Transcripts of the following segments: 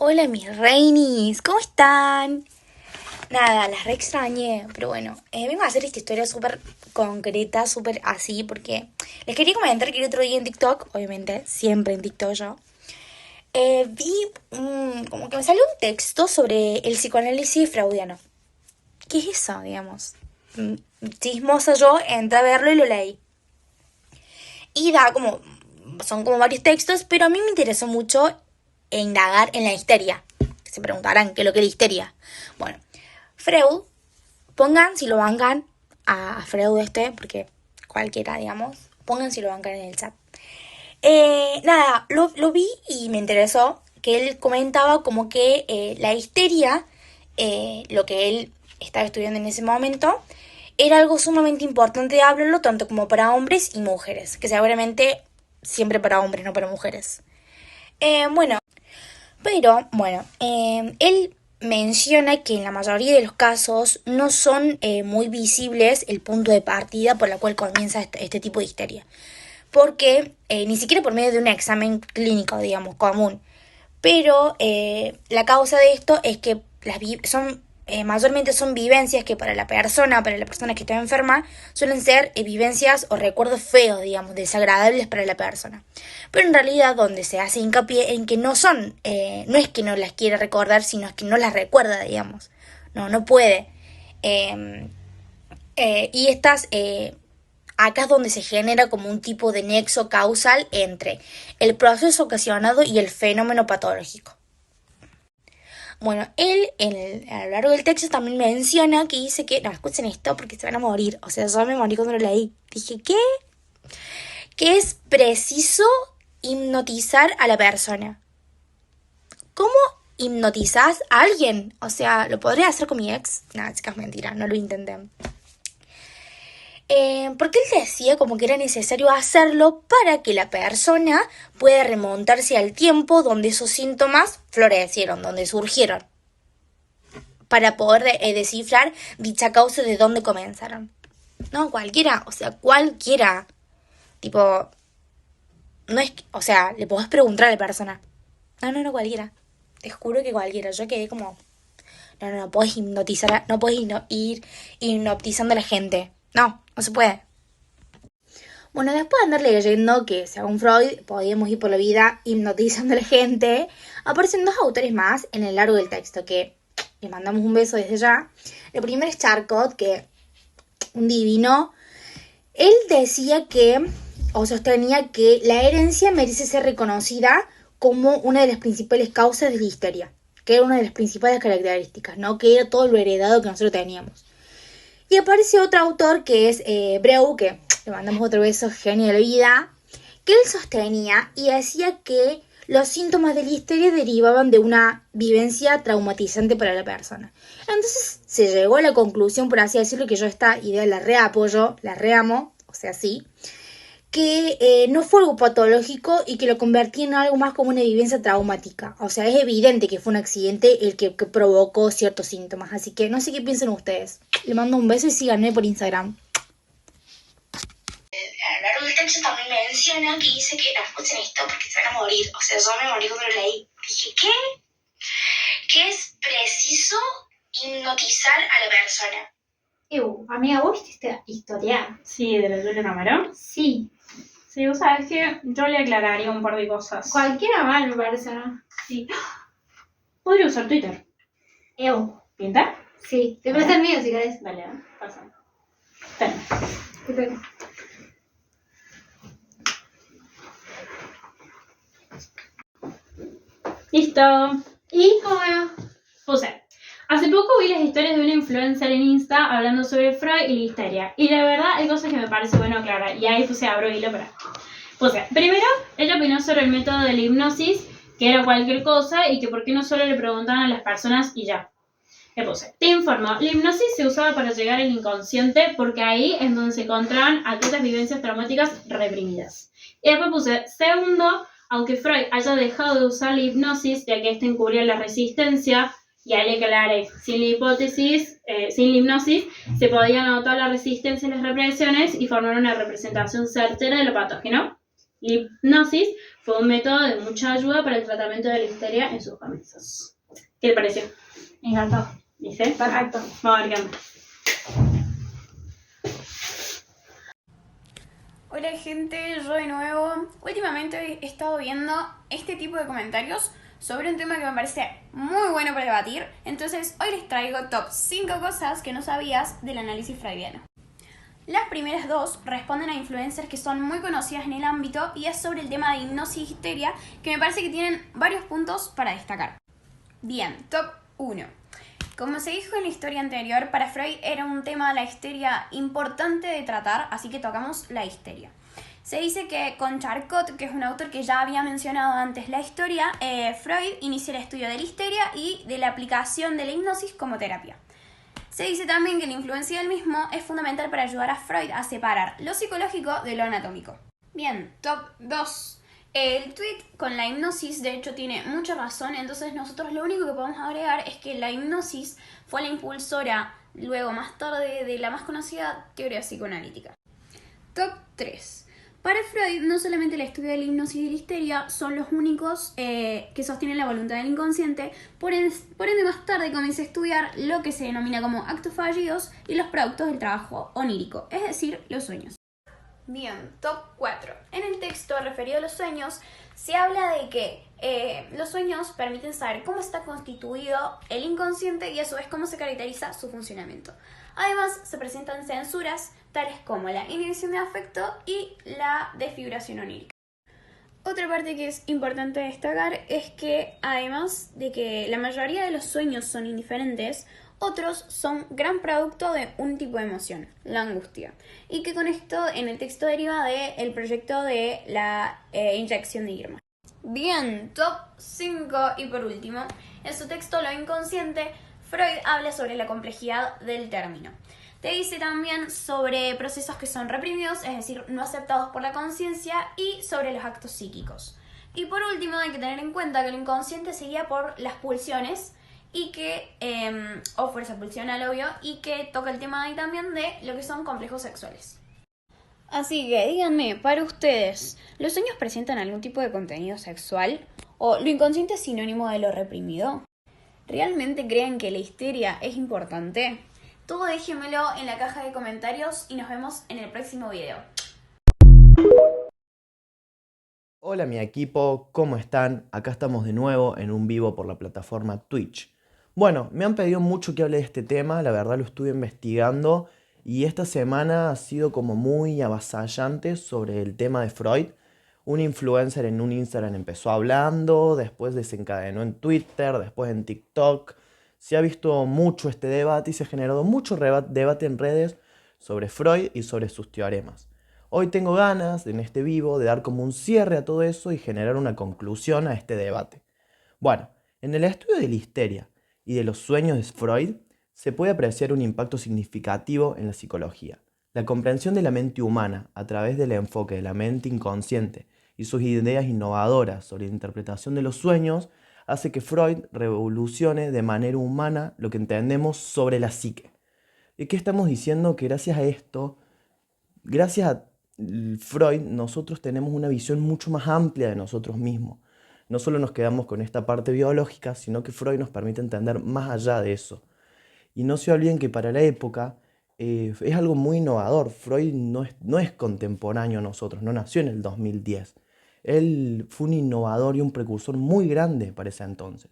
Hola mis reinis, ¿cómo están? Nada, las re extrañé, pero bueno, vengo a hacer esta historia súper concreta, súper así, porque les quería comentar que el otro día en TikTok, obviamente, siempre en TikTok yo, vi como que me salió un texto sobre el psicoanálisis freudiano. ¿Qué es eso, digamos? Mm, Chismosa yo, entré a verlo y lo leí. Y da como, son como varios textos, pero a mí me interesó mucho indagar en la histeria. Se preguntarán qué es lo que es la histeria. Bueno, Freud, pongan si lo bancan a Freud porque cualquiera, digamos, pongan si lo bancan en el chat. Nada, lo vi y me interesó que él comentaba como que la histeria, lo que él estaba estudiando en ese momento, era algo sumamente importante de hablarlo tanto como para hombres y mujeres, que seguramente siempre para hombres, no para mujeres. Bueno, pero bueno, él menciona que en la mayoría de los casos no son muy visibles el punto de partida por la cual comienza este tipo de histeria. Porque ni siquiera por medio de un examen clínico, digamos, común. Pero la causa de esto es que mayormente son vivencias que para la persona que está enferma, suelen ser vivencias o recuerdos feos, digamos, desagradables para la persona. Pero en realidad donde se hace hincapié en que no son, no es que no las quiere recordar, sino es que no las recuerda, digamos. No puede. Eh, y estas, acá es donde se genera como un tipo de nexo causal entre el proceso ocasionado y el fenómeno patológico. Bueno, él a lo largo del texto también menciona que dice que, no, escuchen esto porque se van a morir, o sea, yo me morí cuando lo leí. Dije, ¿qué? Que es preciso hipnotizar a la persona. ¿Cómo hipnotizás a alguien? O sea, ¿lo podría hacer con mi ex? Nada, chicas, mentira, no lo intenté. Porque él decía como que era necesario hacerlo para que la persona pueda remontarse al tiempo donde esos síntomas florecieron, donde surgieron, para poder descifrar dicha causa de dónde comenzaron. No, cualquiera, o sea, cualquiera. Tipo, no es, o sea, le podés preguntar a la persona. No, cualquiera. Te juro que cualquiera. Yo quedé como, no podés hipnotizar, no podés ir hipnotizando a la gente. No se puede. Bueno, después de andar leyendo que, según Freud, podíamos ir por la vida hipnotizando a la gente, aparecen dos autores más en el largo del texto, que les mandamos un beso desde ya. El primero es Charcot, que un divino. Él decía que, o sostenía que la herencia merece ser reconocida como una de las principales causas de la histeria, que era una de las principales características, ¿no? Que era todo lo heredado que nosotros teníamos. Y aparece otro autor que es Breu, que le mandamos otro beso, genio de la vida, que él sostenía y decía que los síntomas de la histeria derivaban de una vivencia traumatizante para la persona. Entonces se llegó a la conclusión, por así decirlo, que yo esta idea la reapoyo, la reamo, o sea, sí, que no fue algo patológico y que lo convertía en algo más como una vivencia traumática. O sea, es evidente que fue un accidente el que provocó ciertos síntomas. Así que no sé qué piensan ustedes. Le mando un beso y síganme por Instagram. A lo largo del texto también menciona que dice que, no, escuchen esto porque se van a morir. O sea, yo me morí cuando lo leí. Dije, ¿qué? Que es preciso hipnotizar a la persona. Amiga, ¿vos viste esta historia? Sí, de la Julia Camarón. Sí. Sí, vos sabés que yo le aclararía un par de cosas. Cualquiera mal, me parece, ¿no? Sí. Podría usar Twitter. ¿Pinta? Sí. Te presta el mío si querés. Dale, pasa. Ten. Listo. ¿Y cómo va? Puse. Hace poco vi las historias de una influencer en Insta hablando sobre Freud y la histeria. Y la verdad hay cosas que me parece bueno aclarar. Y ahí abro hilo para. Puse. Primero, ella opinó sobre el método de la hipnosis, que era cualquier cosa y que por qué no solo le preguntaban a las personas y ya. Le puse. Te informo, la hipnosis se usaba para llegar al inconsciente porque ahí es donde se encontraban aquellas vivencias traumáticas reprimidas. Y después puse. Segundo, aunque Freud haya dejado de usar la hipnosis, ya que ésta encubría la resistencia, y ahí le aclaré, sin la hipnosis, se podía notar la resistencia y las represiones y formar una representación certera de lo patógeno. La hipnosis fue un método de mucha ayuda para el tratamiento de la histeria en sus comienzos. ¿Qué le pareció? Me encantó. ¿Dice? Perfecto. Vamos a ver qué onda. Hola gente, yo de nuevo. Últimamente he estado viendo este tipo de comentarios sobre un tema que me parece muy bueno para debatir. Entonces hoy les traigo top 5 cosas que no sabías del análisis freudiano. Las primeras dos responden a influencers que son muy conocidas en el ámbito y es sobre el tema de hipnosis y histeria, que me parece que tienen varios puntos para destacar. Bien, top 1. Como se dijo en la historia anterior, para Freud era un tema de la histeria importante de tratar, así que tocamos la histeria. Se dice que con Charcot, que es un autor que ya había mencionado antes la historia, Freud inició el estudio de la histeria y de la aplicación de la hipnosis como terapia. Se dice también que la influencia del mismo es fundamental para ayudar a Freud a separar lo psicológico de lo anatómico. Bien, top 2. El tweet con la hipnosis de hecho tiene mucha razón, entonces nosotros lo único que podemos agregar es que la hipnosis fue la impulsora luego más tarde de la más conocida teoría psicoanalítica. Top 3. Para Freud, no solamente el estudio de la hipnosis y de la histeria son los únicos que sostienen la voluntad del inconsciente, por ende más tarde comienza a estudiar lo que se denomina como actos fallidos y los productos del trabajo onírico, es decir, los sueños. Bien, top 4. En el texto referido a los sueños, se habla de que los sueños permiten saber cómo está constituido el inconsciente y a su vez cómo se caracteriza su funcionamiento. Además, se presentan censuras tales como la inhibición de afecto y la desfiguración onírica. Otra parte que es importante destacar es que, además de que la mayoría de los sueños son indiferentes, otros son gran producto de un tipo de emoción, la angustia. Y que con esto en el texto deriva del proyecto de la inyección de Irma. Bien, top 5 y por último, en su texto Lo inconsciente, Freud habla sobre la complejidad del término. Te dice también sobre procesos que son reprimidos, es decir, no aceptados por la conciencia, y sobre los actos psíquicos. Y por último, hay que tener en cuenta que el inconsciente se guía por las pulsiones, y que, o fuerza pulsional, obvio, y que toca el tema ahí también de lo que son complejos sexuales. Así que díganme, para ustedes, ¿los sueños presentan algún tipo de contenido sexual? ¿O lo inconsciente es sinónimo de lo reprimido? ¿Realmente creen que la histeria es importante? Todo déjenmelo en la caja de comentarios y nos vemos en el próximo video. Hola mi equipo, ¿cómo están? Acá estamos de nuevo en un vivo por la plataforma Twitch. Bueno, me han pedido mucho que hable de este tema, la verdad lo estuve investigando y esta semana ha sido como muy avasallante sobre el tema de Freud. Un influencer en un Instagram empezó hablando, después desencadenó en Twitter, después en TikTok. Se ha visto mucho este debate y se ha generado mucho debate en redes sobre Freud y sobre sus teoremas. Hoy tengo ganas, en este vivo, de dar como un cierre a todo eso y generar una conclusión a este debate. Bueno, en el estudio de la histeria y de los sueños de Freud se puede apreciar un impacto significativo en la psicología. La comprensión de la mente humana a través del enfoque de la mente inconsciente y sus ideas innovadoras sobre la interpretación de los sueños hace que Freud revolucione de manera humana lo que entendemos sobre la psique. ¿Y qué estamos diciendo? Que gracias a esto, gracias a Freud, nosotros tenemos una visión mucho más amplia de nosotros mismos. No solo nos quedamos con esta parte biológica, sino que Freud nos permite entender más allá de eso. Y no se olviden que para la época es algo muy innovador. Freud no es contemporáneo a nosotros, no nació en el 2010. Él fue un innovador y un precursor muy grande para ese entonces.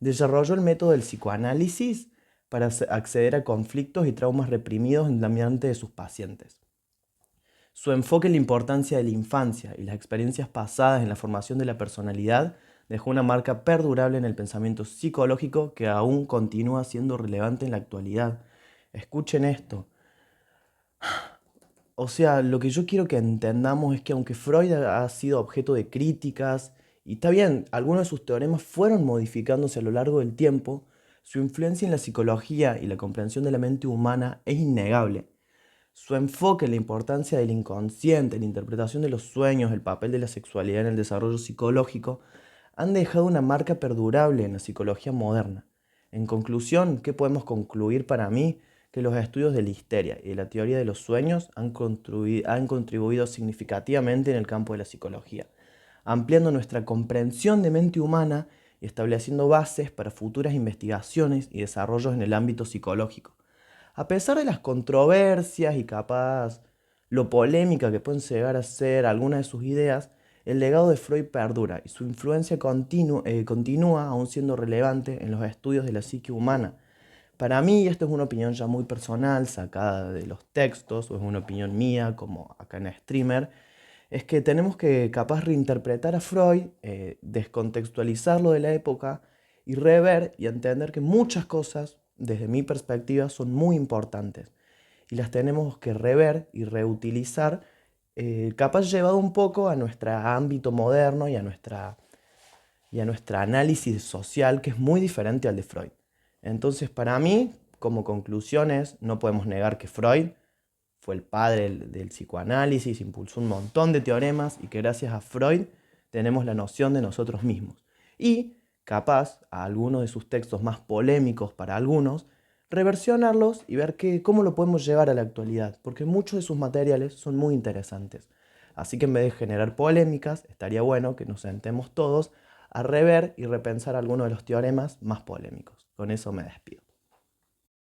Desarrolló el método del psicoanálisis para acceder a conflictos y traumas reprimidos en la mente de sus pacientes. Su enfoque en la importancia de la infancia y las experiencias pasadas en la formación de la personalidad dejó una marca perdurable en el pensamiento psicológico que aún continúa siendo relevante en la actualidad. Escuchen esto. O sea, lo que yo quiero que entendamos es que aunque Freud ha sido objeto de críticas, y está bien, algunos de sus teoremas fueron modificándose a lo largo del tiempo, su influencia en la psicología y la comprensión de la mente humana es innegable. Su enfoque en la importancia del inconsciente, la interpretación de los sueños, el papel de la sexualidad en el desarrollo psicológico, han dejado una marca perdurable en la psicología moderna. En conclusión, ¿qué podemos concluir para mí? que los estudios de la histeria y de la teoría de los sueños han contribuido significativamente en el campo de la psicología, ampliando nuestra comprensión de mente humana y estableciendo bases para futuras investigaciones y desarrollos en el ámbito psicológico. A pesar de las controversias y capaz lo polémica que pueden llegar a ser algunas de sus ideas, el legado de Freud perdura y su influencia continúa aún siendo relevante en los estudios de la psique humana. Para mí, y esto es una opinión ya muy personal, sacada de los textos, o es una opinión mía, como acá en Streamer, es que tenemos que capaz reinterpretar a Freud, descontextualizarlo de la época y rever y entender que muchas cosas, desde mi perspectiva, son muy importantes y las tenemos que rever y reutilizar, capaz llevado un poco a nuestro ámbito moderno y a nuestra análisis social, que es muy diferente al de Freud. Entonces, para mí, como conclusiones, no podemos negar que Freud fue el padre del psicoanálisis, impulsó un montón de teoremas y que gracias a Freud tenemos la noción de nosotros mismos. Y, capaz, a algunos de sus textos más polémicos para algunos, reversionarlos y ver cómo lo podemos llevar a la actualidad, porque muchos de sus materiales son muy interesantes. Así que en vez de generar polémicas, estaría bueno que nos sentemos todos a rever y repensar algunos de los teoremas más polémicos. Con eso me despido.